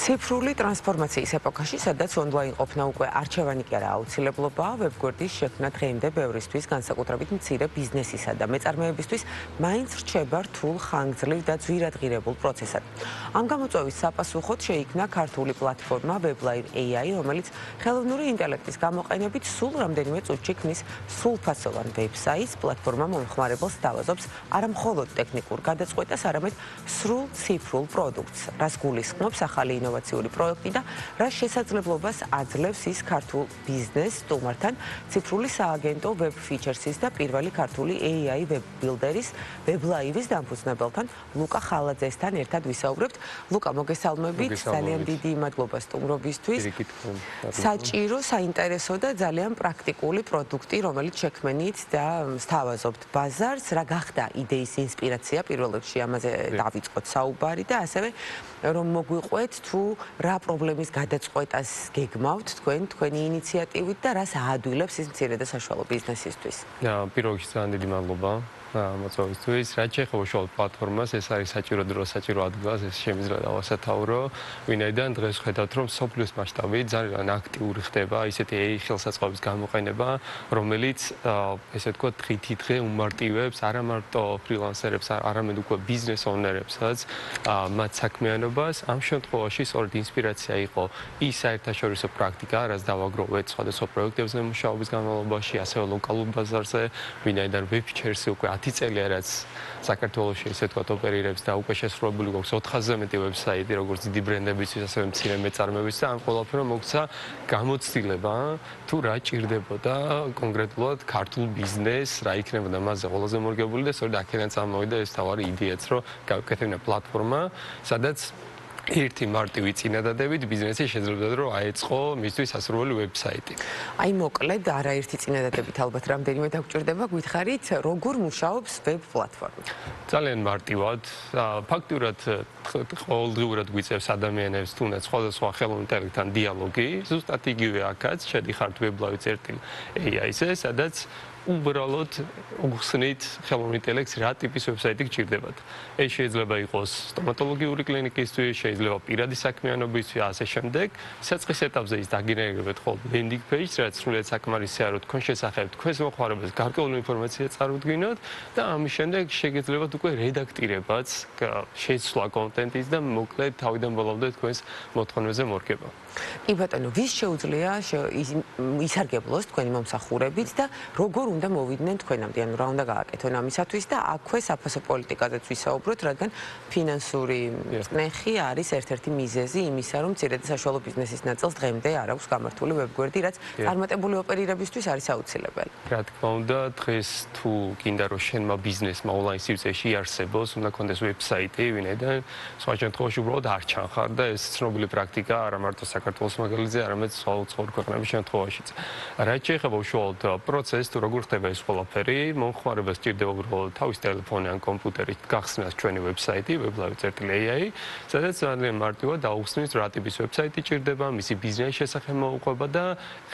ციფრული ტრანსფორმაციის ეპოქაში, სადაც ონლაინ ყოფნა უკვე არჩევანი კი არა აუცილებლობაა, ვებგვერდის შექმნა დღემდე ბევრისთვის, განსაკუთრებით მცირე ბიზნესისა და მეწარმეებისთვის, მაინც რჩება რთულ, ხანგრძლივ და ძვირადღირებულ პროცესად. ამ გამოწვევის საპასუხოდ შეიქმნა ქართული პლატფორმა WebLive AI, რომელიც ხელოვნური ინტელექტის გამოყენებით სულ რამდენიმე წუთში ქმნის სრულფასოვან ვებსაიტს. პლატფორმა მომხმარებელს სთავაზობს არა მხოლოდ ტექნიკურ გადაწყვეტას, არამედ სრულ ციფრულ პროდუქტს, რაც გულისხმობს ახალი ინოვაციური პროექტი და რას შესაძლებლობას აძლევს ის ქართულ ბიზნეს სტუმართან, ციფრული სააგენტო Web Features-ის და პირველი ქართული AI Web Builder-ის WebLive-ის დამფუძნებელთან ლუკა ხალაძესთან ერთად ვისაუბრებთ. ლუკა, მოგესალმებით, ძალიან დიდი მადლობა სტუმრობისთვის. საჭირო, საინტერესო და ძალიან პრაქტიკული პროდუქტი, რომელიც შექმნით და სთავაზობთ ბაზარს. რა გახდა იდეის ინსპირაცია? პირველ რიგში ამაზე დავიწყოთ საუბარი და ასევე რომ მოგვიყვეთ თუ რა პრობლემის გადაწყვეტას გეგმავთ თქვენი ინიციატივით და რას აადვილებს ის მცირე და საშუალო ბიზნესისთვის. პირველ რიგში ძალიან დიდი მადლობა მოწვევისთვის. რაც შეეხება უშუალოდ პლატფორმას, ეს არის საჭირო დრო, საჭირო ადგილას, ეს შემიძლია დავასათაურო, ვინაიდან დღეს ხედავთ, რომ სოფლის მასშტაბით ძალიან აქტიური ხდება ისეთი AI ხელსაწყოების გამოყენება, რომელიც ესე ვთქვათ, დღითიდღე უმარტივებს არა მარტო ფრილანსერებს, არამედ უკვე ბიზნეს ონერებსაც, მათ საქმიანობას. ამ შემთხვევაში სწორედ ინსპირაცია იყო ის საერთაშორისო პრაქტიკა, რაც დავაგროვეთ სხვადასხვა პროექტებზე მუშაობის განმავლობაში, ასევე ლოკალურ ბაზარზე, ვინაიდან Web Features-ი უკვე 10 წელია, რაც საქართველოში ესე ვთქვათ ოპერირებს და უკვე შესრულებული გვაქვს 400-ზე მეტი ვებსაიტი, როგორც დიდი ბრენდებისთვის, ასევე მცირე მეწარმეებისთვის და ამ ყველაფერმა მოგცა გამოცდილება, თუ რა ჭირდებოდა კონკრეტულად ქართულ ბიზნესს, რა იქნებოდა მასზე ყველაზე მორგებული და სწორედ აქედან წამოვიდა ეს თავარი იდეაც, რომ გავუკეთებინა პლატფორმა, სადაც ერთი მარტივი წინადადებით ბიზნესი შეიძლება რომ აეწყო მისთვის სასურველი ვებსაიტი. აი მოკლედ არაერთი წინადადებით ალბათ რამდენიმე დაგჭირდება, გითხარით როგორ მუშაობს ვებ პლატფორმა? ძალიან მარტივად, ფაქტურად ყოველდღიურად გვიწევს ადამიანებს თუნდაც სხვადასხვა ხელოვნურ ინტელექტთან დიალოგი, ზუსტად იგივე აქაც შედიხართ WebLive.ai-ზე, სადაც უბრალოდ უხსნით ხელოვნურ ინტელექტს რა ტიპის ვებსაიტი გჭირდებათ. ეს შეიძლება იყოს სტომატოლოგიური კლინიკისთვის, შეიძლება პირადი საქმიანობისთვის, ასე შემდეგ. საწყის ეტაპზე ის დაგენერირებთ ხოლმე landing page-ს, რაც სრულიად საკმარისია, რომ თქვენ შესახებ თქვენს მოხმარებელს გარკვეული ინფორმაცია წარუდგინოთ და ამის შემდეგ შეგეძლებათ უკვე რედაქტირებაც, შეცვლა კონტენტის და მოკლედ თავიდან ბოლომდე თქვენს მოთხოვნებზე მორგება. კი ბატონო, ვის შეუძლია ისარგებლოს თქვენი მომსახურებით და როგორ უნდა მოვიდნენ თქვენამდე, ანუ რა უნდა გააკეთონ ამისათვის და აქვე საფასო პოლიტიკაზეც ვისაუბროთ, რადგან ფინანსური წნეხი არის ერთ-ერთი მიზეზი იმისა, რომ მცირე და საშუალო ბიზნესის ნაწილს დღემდე არ აქვს გამართული ვებგვერდი, რაც წარმატებული ოპერირებისთვის არის აუცილებელი. რა თქმა უნდა, დღეს თუ გინდა რომ შენმა ბიზნესმა ონლაინ სივრცეში იარსებოს, უნდა გქონდეს ვებსაიტი, ვინაიდან სხვა შემთხვევაში უბრალოდ არ ჩანხარ და ეს ცნობილი პრაქტიკა არა მარტო საქართველოს მაგალითზე, არამედ სხვა უცხოურ ქვეყნების შემთხვევაშიც. რაც შეეხება უშუალოდ პროცესს, თუ როგორ ხდება ეს ყველაფერი, მომხმარებელს სჭირდება უბრალოდ თავის ტელეფონი ან კომპიუტერით გახსნას ჩვენი ვებსაიტი WebLive.ai, სადაც ძალიან მარტივად დაუხსნის რა ტიპის ვებსაიტი ჭირდება, მისი ბიზნესის შესახებ მოუყვება და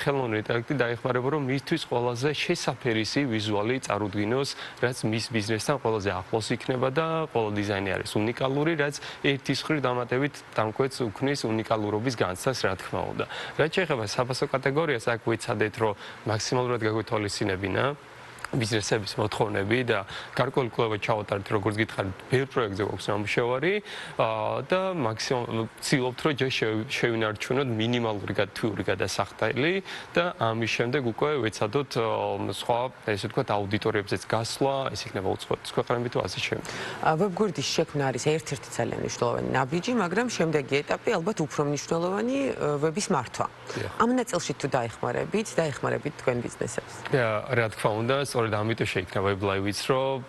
ხელოვნური ინტელექტი დაეხმარება, რომ მისთვის ყველაზე შესაფერისი ვიზუალი წარუდგინოს, რაც მის ბიზნესთან ყველაზე ახლოს იქნება და ყველა დიზაინი არის უნიკალური, რაც ერთის მხრივ დამატებით დამკვეთს უქმნის უნიკალურობის განცდას, რა თქმა უნდა. რაც შეეხება საფასო კატეგორიას, აქ ვიცადეთ, რომ მაქსიმალურად გაგვეთვალისწინებინა ბიზნესების მოთხოვნები და გარკვეული კვლევა ჩავატარეთ, როგორც გითხარით, ბევრ პროექტზე გვაქვს ნამუშევარი და მაქსიმალურად ვცდილობთ, რომ ჯერ შევინარჩუნოთ მინიმალური თვიური გადასახდელი და ამის შემდეგ უკვე ვეცადოთ სხვა, ესე ვთქვათ, აუდიტორიებზეც გასვლა, ეს იქნება უცხოეთის ქვეყნები თუ ასე შემდეგ. ვებგვერდის შექმნა არის ერთ-ერთი ძალიან მნიშვნელოვანი ნაბიჯი, მაგრამ შემდეგი ეტაპი ალბათ უფრო მნიშვნელოვანი ვების მართვა. ამ ნაწილში თუ დაეხმარებით თქვენ ბიზნესებს. რა თქმა უნდა, სწორედ ამიტომ შეიქმნა WebLive-იც, რომ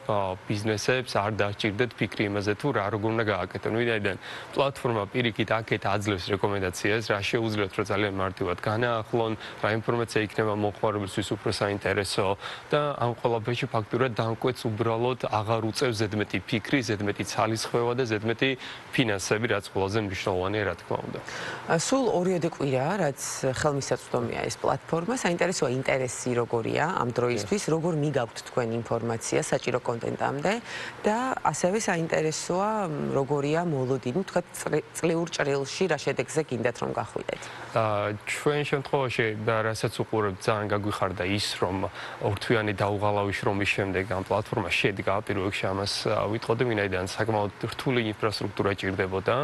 ბიზნესებს არ დაჭირდეთ ფიქრი იმაზე, თუ რა როგორ უნდა გააკეთონ. ვინაიდან პლატფორმა პირიქით აქეთ აძლევს რეკომენდაციას, რა შეუძლიათ, რომ ძალიან მარტივად განაახლონ, რა ინფორმაცია იქნება მომხმარებელთვის უფრო საინტერესო და ამ ყველაფერში ფაქტურად დამკვეთს უბრალოდ აღარ უწევს ზედმეტი ფიქრი, ზედმეტი ცალისხმევა და ზედმეტი ფინანსები, რაც ყველაზე მნიშვნელოვანია, რა თქმა უნდა. სულ 2 კვირაა, რაც ხელმისაწვდომია ეს პლატფორმა. საინტერესოა ინტერესი როგორია ამ დროისთვის, როგორ მიგაქვთ თქვენ ინფორმაცია საჭირო კონტენტამდე და ასევე საინტერესოა როგორია მოლოდინი თქვა წლიურ ჭრილში რა შედეგზე გინდათ რომ გახვიდეთ. ჩვენ შემთხვევაში რასაც უყურებთ ძალიან გაგვიხარდა ის რომ ორთვიანი დაუღალავი შრომის შემდეგ ამ პლატფორმა შედგა პირველ რიგში ამას ვიტყოდი ვინაიდან საკმაოდ რთული ინფრასტრუქტურა ჭირდებოდა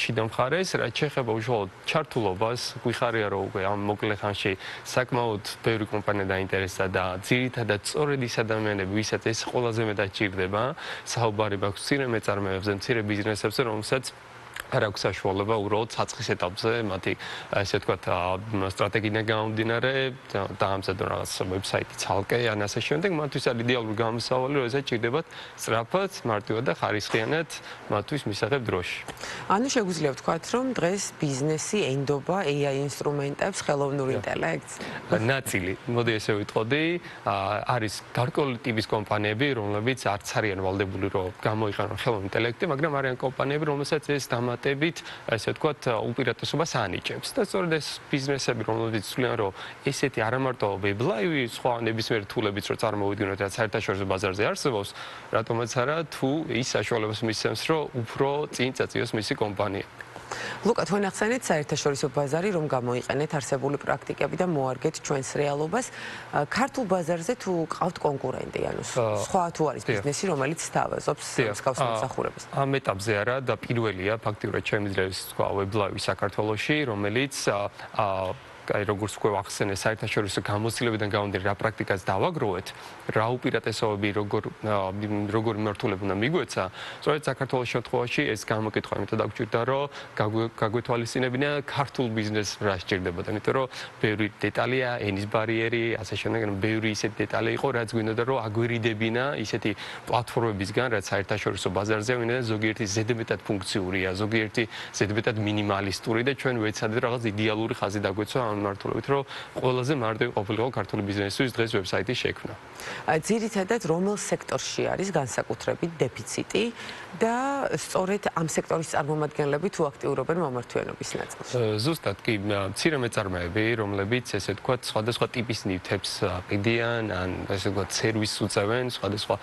შიდა მხარეს რაც შეეხება უშუალოდ ჩართულობას გვიხარია რომ უკვე ამ მოკლე ხანში საკმაოდ ბევრი კომპანია დაინტერესდა და ძირითადად სწორედ ის ადამიანები ვისაც ეს ყველაზე მეტად ჭირდება საუბარი მაქვს მცირე მეწარმეებზე მცირე ბიზნესებზე რომელსაც არ აქვს საშუალება უბრალოდ საწყის ეტაპზე მათი ესე ვთქვათ სტრატეგიიდან გამომდინარე დაამზადონ რაღაც ვებსაიტი ცალკე ან ასე შემდეგ მათთვის არის იდეალური გამოსავალი როდესაც ჭირდებათ სწრაფად მარტივად და ხარისხიანად მათთვის მისაღებ დროში. ანუ შეგვიძლია ვთქვათ რომ დღეს ბიზნესი ენდობა AI ინსტრუმენტებს ხელოვნურ ინტელექტს. ნაწილი მოდი ესე ვიტყოდი არის გარკვეული ტიპის კომპანიები რომლებიც არც არიან ვალდებული რომ გამოიყენონ ხელოვნურ ინტელექტი მაგრამ არიან კომპანიები რომელსაც ეს დამატებით ესე ვთქვათ უპირატესობას ანიჭებს და სწორედ ეს ბიზნესები რომლებიც ცვლიან რომ ესეთი არა მარტო ვებლაივი სხვა ნებისმიერ თულებიც რო წარმოვიდგინოთ რაც საერთაშორისო ბაზარზე არსებობს რატომაც არა თუ ის საშუალებას მისცემს რომ უფრო წინ წაწიოს მისი კომპანია. ლუკა თქვენ ახსენეთ საერთაშორისო ბაზარი რომ გამოიყენეთ არსებული პრაქტიკები და მოარგეთ ჩვენს რეალობას ქართულ ბაზარზე თუ ყავთ კონკურენტი ანუ სხვა თუ არის ბიზნესი რომელიც სთავაზობს მსგავს მომსახურებას ამ ეტაპზე არა და პირველია ფაქტიურად შემიძლია თქვა ვებლაივი საქართველოში რომელიც აი როგორც უკვე ახსენე საერთაშორისო გამოცდილებიდან გამომდინარე რა პრაქტიკას დავაგროვეთ რა უპირატესობები როგორ მიმართულება უნდა მიგვეცა სწორედ საქართველოს შემთხვევაში ეს გამოკითხვა იმიტომ დაგვჭირდა რომ გაგვეთვალისწინებინა ქართულ ბიზნესს რა სჭირდებოდა იმიტომ რომ ბევრი დეტალია ენის ბარიერი ასე შემდეგ ბევრი ისეთი დეტალი იყო რაც გვინდოდა რომ აგვირიდებინა ისეთი პლატფორმებისგან რაც საერთაშორისო ბაზარზე ვინაიდან ზოგიერთი ზედმეტად ფუნქციურია ზოგიერთი ზედმეტად მინიმალისტური და ჩვენ ვეცადეთ რაღაც იდეალური ხაზი დაგვეცვა მართლობით რომ ყველაზე მარტივი ყოფილიყო ქართული ბიზნესისთვის დღეს ვებსაიტის შექმნა. ძირითადად რომელ სექტორში არის განსაკუთრებით დეფიციტი და სწორედ ამ სექტორის წარმომადგენლები თუ აქტიურობენ მომართვიანობის ნაწილს. ზუსტად კი მცირე მეწარმეები რომლებიც ესე ვთქვათ სხვადასხვა ტიპის ნივთებს ყიდიან ან ესე ვთქვათ სერვისს უწევენ სხვადასხვა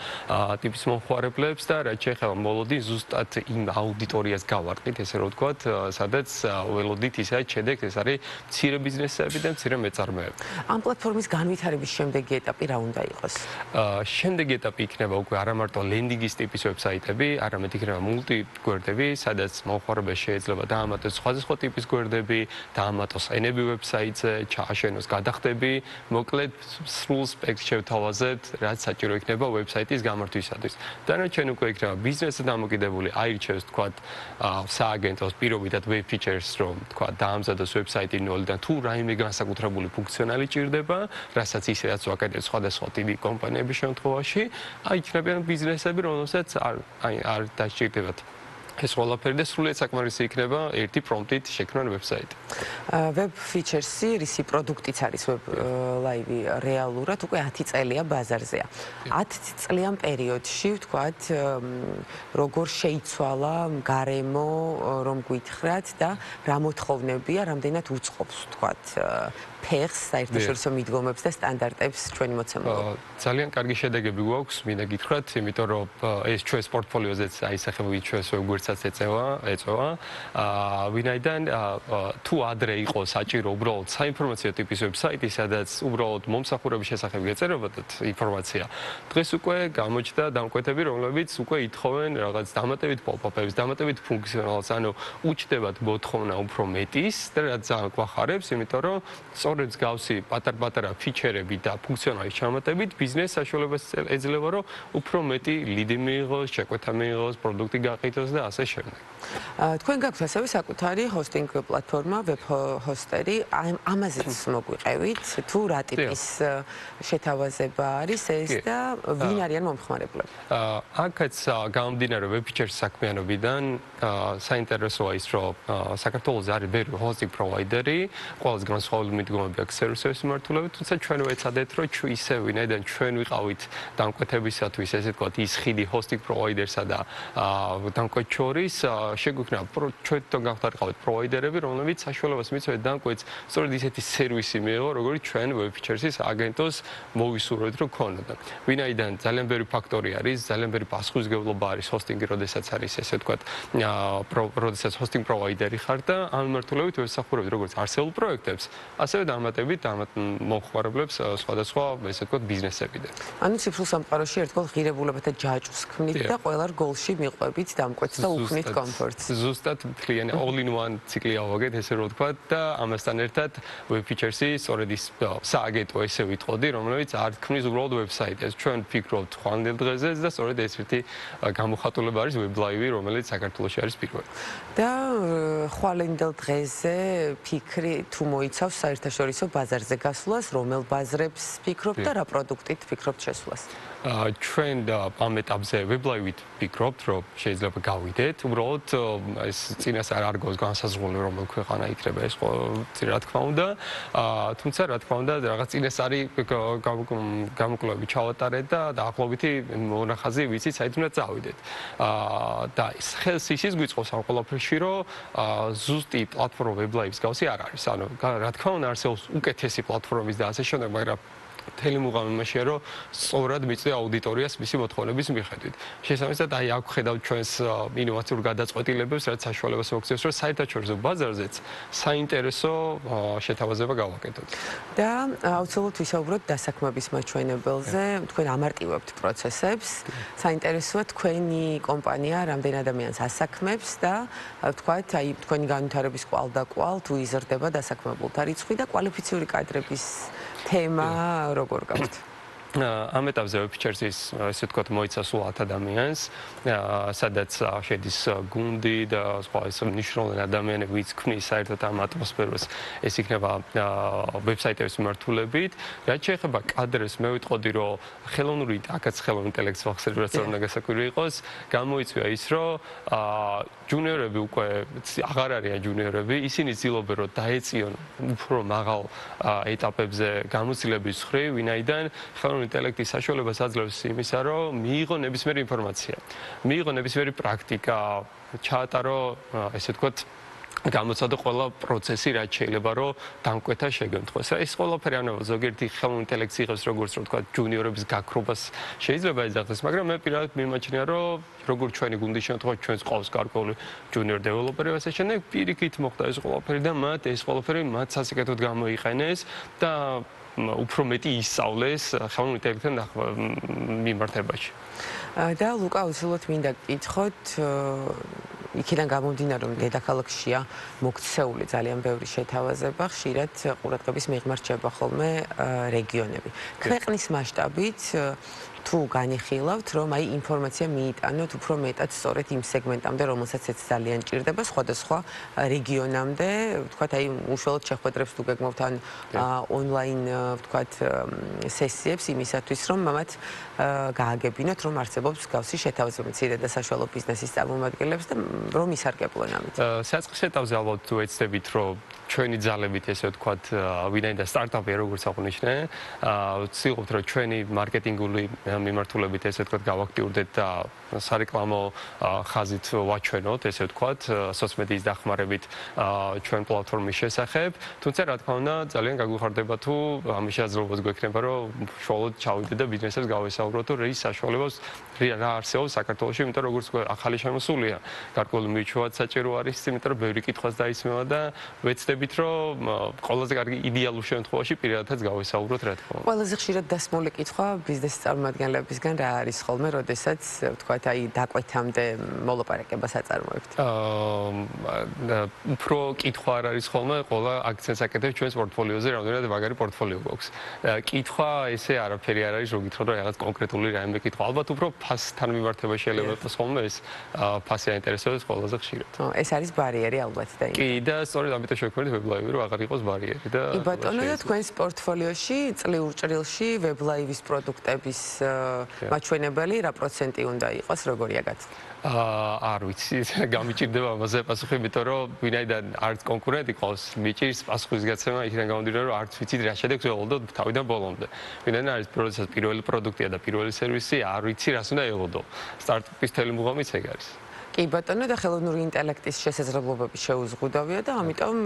ტიპის მომხმარებლებს და რაც შეეხება მოლოდი ზუსტად იმ აუდიტორიას გავარტყით ესე რომ ვთქვათ სადაც ველოდით ისაა შედეგს ეს არის მცირე ბიზნესები და მცირე მეწარმეები. ამ პლატფორმის განვითარების შემდეგი ეტაპი რა უნდა იყოს? შემდეგი ეტაპი იქნება უკვე არა მარტო ლენდინგის ტიპის ვებსაიტები, არამედ იქნება მულტიგვერდები, სადაც მომხმარებელს შეიძლება დაამატოს სხვადასხვა ტიპის გვერდები, დაამატოს ენები ვებსაიტზე, ჩააშენოს გადახდები, მოკლედ სრულ სპექტრს შევთავაზებთ, რაც საჭირო იქნება ვებსაიტის გამართვისათვის. დანარჩენი უკვე იქნება ბიზნესზე დამოკიდებული, აირჩევს თქვათ სააგენტოს პირობითად web features რომ თქვათ დაამზადოს ვებსაიტი ნოლიდან თუ რაიმე განსაკუთრებული ფუნქციონალი ჭირდება, რასაც ისედაც ვაკეთებთ სხვადასხვა დიდი კომპანიების შემთხვევაში, აი იქნებიან ბიზნესები, რომელსაც არ დასჭირდებათ. ეს ყველაფერი და სრულიად საკმარისი იქნება ერთი პრომპტით შექმნან ვებსაიტი. Web features-ი, რისი პროდუქტიც არის web live რეალურად უკვე 10 წელია ბაზარზეა. 10 წლიან პერიოდში, ვთქვათ, როგორ შეიცვალა გარემო, რომ გითხრათ და რა მოთხოვნებია, რამდენად უწყობს, ვთქვათ, ფეხს საერთაშორისო მიდგომებს და სტანდარტებს ჩვენი მოცემულობა. ძალიან კარგი შედეგები გვაქვს, მინდა გითხრათ, იმიტომ რომ ეს ჩვენს პორტფოლიოზეც აისახება ჩვენს ვებგვერდსაც ეწევა. ვინაიდან თუ ადრე იყო საჭირო უბრალოდ საინფორმაციო ტიპის ვებსაიტი, სადაც უბრალოდ მომსახურების შესახებ ეწერებოდათ ინფორმაცია. დღეს უკვე გამოჩნდა დამკვეთები, რომლებიც უკვე ითხოვენ რაღაც დამატებით pop-up-ებს, დამატებით ფუნქციონალს, ანუ უჩნდებათ მოთხოვნა უფრო მეტის და რაც ძალიან გვახარებს, იმიტომ რომ სწორედ მსგავსი პატარ-პატარა ფიჩერები და ფუნქციონალის ჩამატებით ბიზნეს საშუალებას ეძლევა, რომ უფრო მეტი ლიდი მიიღოს, შეკვეთა მიიღოს, პროდუქტი გაყიდოს და ასე შემდეგ. თქვენ გაქვთ ასევე საკუთარი ჰოსტინგ პლატფორმა, web hosteri, ამაზეც მოგვიყევით, თუ რა ტიპის შეთავაზება არის ეს და ვინ არიან მომხმარებლები? აქაც გამომდინარე web features საქმიანობიდან საინტერესოა ის, რომ საქართველოს არის ბევრი hosting provider-ი, ყველაზე განსხვავებული მიდგომები აქვს სერვისების მიმართულებით, თუმცა ჩვენ ვეცადეთ, რომ ისე ვინაიდან ჩვენ ვიყავით დამკვეთებისათვის, ესე ვთქვათ, ის ხიდი hosting provider-სა და დამკვეთ შორის შეგვიქნა ჩვენ თვითონ გავხდარიყავით პროვაიდერები, რომლებიც საშუალებას მიცემთ დამკვეთს სწორედ ისეთი სერვისი მიიღო, როგორც ჩვენ Web Features-ის აგენტოს მოვისურვებთ, რომ ქონოდა. ვინაიდან ძალიან ბევრი ფაქტორი არის, ძალიან ბევრი პასუხისმგებლობა არის hosting-ი, როდესაც არის ესე ვთქვათ, როდესაც hosting provider-ი ხარ და ამ მიმართულებით ვესახურებთ როგორც არსებულ პროექტებს, ასევე დამატებით მომხმარებლებს სხვადასხვა ესე ვთქვათ ბიზნესებიდან. ანუ ციფრულ სამყაროში ერთგვარ ღირებულებათა ჯაჭვს ქმნით და ყველა რგოლში მიყვებით დამკვეთს და უქმნით კომფორტს. ზუსტად მთლიანი all-in-one ციკლი ავაგეთ ესე რომ ვთქვათ და ამასთან ერთად Web Features-ი სწორედ ის სააგენტო ესე ვიტყოდი, რომელიც არ ქმნის უბრალოდ ვებსაიტებს. ჩვენ ვფიქრობთ ხვალინდელ დღეზე და სწორედ ეს ერთი გამოხატულება არის WebLive-ი, რომელიც საქართველოში არის პირველი. და ხვალინდელ დღეზე ფიქრი თუ მოიცავს საერთაშორისო ბაზარზე გასვლას, რომელ ბაზრებს ფიქრობთ და რა პროდუქტით ფიქრობთ შესვლას? ჩვენ ამ ეტაპზე WebLive-ით ვფიქრობთ, რომ შეიძლება გავიდეთ. უბრალოდ ეს წინასწარ არ გავს განსაზღვრული რომელ ქვეყანა იქნება ეს რა თქმა უნდა. თუმცა რა თქმა უნდა რაღაც წინასწარი გამოკვლევები ჩავატარეთ და დაახლოებითი მონახაზი ვიცით, საით უნდა წავიდეთ. და ეს ხელს ისიც გვიწყობს ამ ყველაფერში, რომ ზუსტი პლატფორმა WebLive-ის გავსი არ არის. ანუ რა თქმა უნდა არსებობს უკეთესი პლატფორმის და ასე შემდეგ, მაგრამ მთელი მუღამი იმაშია, რომ სწორად მიწვია აუდიტორიას მისი მოთხოვნების მიხედვით. შესაბამისად, აი აქ ხედავთ ჩვენს ინოვაციურ გადაწყვეტილებებს, რაც საშუალებას მოგცემს, რომ საერთაშორისო ბაზარზეც საინტერესო შეთავაზება გავაკეთოთ. და აუცილებლად ვისაუბროთ დასაქმების მაჩვენებელზე. თქვენ ამარტივებთ პროცესებს. საინტერესოა თქვენი კომპანია რამდენ ადამიანს ასაქმებს და ვთქვათ, აი თქვენი განვითარების კვალ და კვალ თუ იზრდება დასაქმებულთა რიცხვი და კვალიფიციური კადრების თემა როგორ გაქვთ? ამ ეტაპზე Web Features-ის ესე ვთქვათ მოიცავს სულ 10 ადამიანს, სადაც შედის გუნდი და სხვა ეს მნიშვნელოვანი ადამიანები, ვინც ქმნის საერთოდ ამ ატმოსფეროს, ეს იქნება ვებსაიტების მიმართულებით. რაც შეეხება კადრებს, მე ვიტყოდი, რომ ხელოვნური აქაც ხელოვნური ინტელექტს ვახსენებ, რაც უნდა გასაკვირი იყოს, გამოიწვია ის, რომ ჯუნიორები უკვე აღარ არიან ჯუნიორები, ისინი ცდილობენ, რომ დაეწიონ უფრო მაღალ ეტაპებზე გამოცდილების ხრივ, ვინაიდან ხელოვნური ინტელექტის საშუალებას აძლევს იმისა, რომ მიიღო ნებისმიერი ინფორმაცია, მიიღო ნებისმიერი პრაქტიკა, ჩაატარო, ესე ვთქვათ, გამოცადო ყველა პროცესი, რაც შეიძლება რომ დამკვეთა შეგემთხვეს. ეს ყველაფერი ანუ ზოგიერთი ხელოვნური ინტელექტს იღებს როგორც რომ ვთქვათ ჯუნიორების გაქრობას შეიძლება ეძახდეს, მაგრამ მე პირადად მიმაჩნია, რომ როგორც ჩვენი გუნდის შემთხვევაში ჩვენს ყავს გარკვეული ჯუნიორ დეველოპერი, ასე შემდეგ პირიქით მოხდა ეს ყველაფერი და ეს ყველაფერი მათ სასიკეთოდ გამოიყენეს და უფრო მეტი ისწავლეს ხელოვნური ინტელექტთან მიმართებაში. და ლუკა აუცილებლად მინდა გკითხოთ იქიდან გამომდინარე, რომ დედაქალაქშია მოქცეული ძალიან ბევრი შეთავაზება, ხშირად ყურადღების მიღმა რჩება ხოლმე რეგიონები. ქვეყნის მასშტაბით თუ განიხილავთ, რომ აი ინფორმაცია მიიტანოთ უფრო მეტად სწორედ იმ სეგმენტამდე, რომელსაც ეც ძალიან ჭირდება, სხვადასხვა რეგიონამდე, ვთქვათ, აი უშუალოდ შეხვედრებს თუ გეგმავთ ან ონლაინ, ვთქვათ, სესიებს იმისათვის, რომ მათ გააგებინოთ, რომ არსებობს გავსი შეთავაზება მცირე და საშუალო ბიზნესის წარმომადგენლებს და რომ ისარგებლონ ამით. საწყის ეტაპზე ალბათ ვეცდებით, რომ ჩვენი ძალებით, ესე ვთქვათ, ვინაიდან სტარტაპი როგორც აღნიშნე, ვცდილობთ, რომ ჩვენი მარკეტინგული მიმართულებით, ესე ვთქვათ, გავაქტიურდეთ და სარეკლამო ხაზით ვაჩვენოთ, ესე ვთქვათ, სოციმედიის დახმარებით ჩვენ პლატფორმის შესახებ. თუმცა, რა თქმა უნდა, ძალიან გაგვიხარდება თუ ამის შესაძლებლობა გვექნება, რომ უშუალოდ ჩავიდეთ და ბიზნესებს გავესაუბროთ, რომ ის საშუალებას რა არსებობს საქართველოში, იმიტომ რომ როგორც ახალი შემოსულია, გარკვეული მიუჩვევად საჭირო არის, იმიტომ რომ ბევრი კითხვას დაისმევა და ვეცდებით, რომ ყველაზე კარგი იდეალურ შემთხვევაში პირადადაც გავესაუბროთ, რა თქმა უნდა. ყველაზე ხშირად დასმული კითხვა ბიზნესის წარმომადგენლებისგან რა არის ხოლმე, როდესაც ვთქვათ, აი დაკვეთამდე მოლაპარაკებას აწარმოებთ? უფრო კითხვა არ არის ხოლმე, ყველა აქცენტს აკეთებს ჩვენს პორტფოლიოზე, რამდენად მაგარი პორტფოლიო გვაქვს. კითხვა ესე არაფერი არ არის, რომ გითხრათ, რომ რაღაც კონკრეტული რაიმე კითხვა. ალბათ უფრო ფასთან მიმართება შეიძლება იყოს ხოლმე ეს ფასი აინტერესებს ყველაზე ხშირად. ეს არის ბარიერი ალბათ და კი და სწორედ ამიტომ შევქმნით WebLive, რომ აღარ იყოს ბარიერი და კი ბატონო და თქვენს პორტფოლიოში წლიურ ჭრილში WebLive-ის პროდუქტების მაჩვენებელი რა პროცენტი უნდა იყოს, როგორია გაცნობა? არ ვიცი, გამიჭირდება ამაზე პასუხი, იმიტომ რომ ვინაიდან არც კონკურენტი ყავს, მიჭირს პასუხის გაცემა იქიდან გამომდინარე, რომ არც ვიცით რა შედეგს ველოდოთ თავიდან ბოლომდე. ვინაიდან არის პროცესის პირველი პროდუქტია და პირველი სერვისი, არ ვიცი რას უნდა ელოდო. სტარტაპის თელი მუღამიც ეგ არის. კი ბატონო და ხელოვნური ინტელექტის შესაძლებლობები შეუზღუდავია და ამიტომ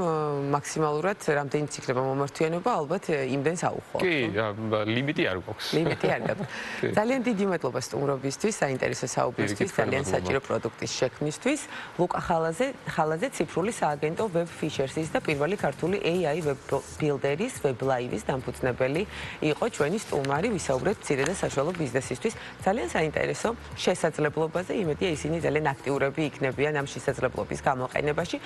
მაქსიმალურად რამდენიც იქნება მომართვიანობა ალბათ იმდენს აუხო. კი, ლიმიტი არ გვაქვს. ლიმიტი არ გაქვს. ძალიან დიდი მადლობა სტუმრობისთვის, საინტერესო საუბრისთვის, ძალიან საჭირო პროდუქტის შექმნისთვის. ლუკა ხალაძე ციფრული სააგენტო Web Features-ის და პირველი ქართული AI Web Builder-ის Web Live-ის დამფუძნებელი იყო ჩვენი სტუმარი, ვისაუბრეთ მცირე და საშუალო ბიზნესისთვის. ძალიან საინტერესო შესაძლებლობაზე, იმედია ისინი ძალიან აქტიურები იქნებიან ამ შესაძლებლობის გამოყენებაში.